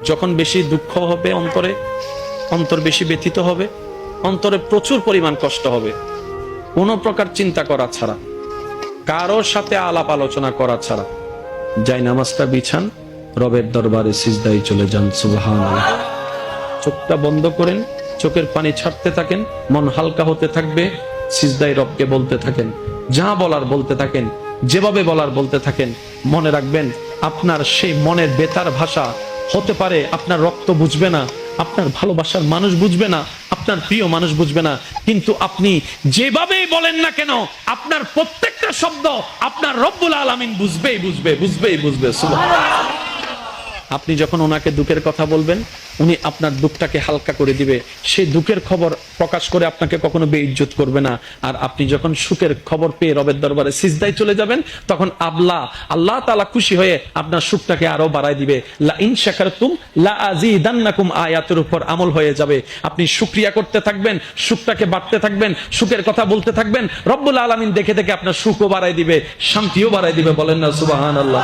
যখন বেশি দুঃখ হবে অন্তরে, অন্তর বেশি ব্যথিত হবে, অন্তরে প্রচুর পরিমাণ কষ্ট হবে, কোনো প্রকার চিন্তা করা ছাড়া, কারোর সাথে আলাপ আলোচনা করা ছাড়া যাই নামাজটা বিছান, রবের দরবারে সিজদায় চলে যান। সুবহানাল্লাহ। চোখটা বন্ধ করেন, চোখের পানি ছাড়তে থাকেন, মন হালকা হতে থাকবে, সিজদায় রবকে বলতে থাকেন, যা বলার বলতে থাকেন, যেভাবে বলার বলতে থাকেন। মনে রাখবেন, আপনার সেই মনের বেতার ভাষা হতে পারে আপনার রক্ত বুঝবে না, আপনার ভালোবাসার মানুষ বুঝবে না, আপনার প্রিয় মানুষ বুঝবে না, কিন্তু আপনি যেভাবেই বলেন না কেন, আপনার প্রত্যেকটা শব্দ আপনার রব্বুল আলামিন বুঝবেই বুঝবে। সুবহানাল্লাহ। আপনি যখন ওনাকে দুঃখের কথা বলবেন, উনি আপনার দুঃখটাকে হালকা করে দিবে, সেই দুঃখের খবর প্রকাশ করে আপনাকে কখনো বেইজ্জত করবে না। আর আপনি যখন সুখের খবর পেয়ে রবের দরবারে সিজদায় চলে যাবেন, তখন আল্লাহ তাআলা খুশি হয়ে আপনার সুখটাকে আরো বাড়ায় দিবে। লা ইন শাকারতুম লা আযীদান্নাকুম আয়াতের উপর আমল হয়ে যাবে। আপনি শুকরিয়া করতে থাকবেন, সুখটাকে বাড়তে থাকবেন, সুখের কথা বলতে থাকবেন, রব্বুল আলামিন দেখে দেখে আপনার সুখও বাড়ায় দিবে, শান্তিও বাড়ায় দিবে। বলেন না সুবহানাল্লাহ।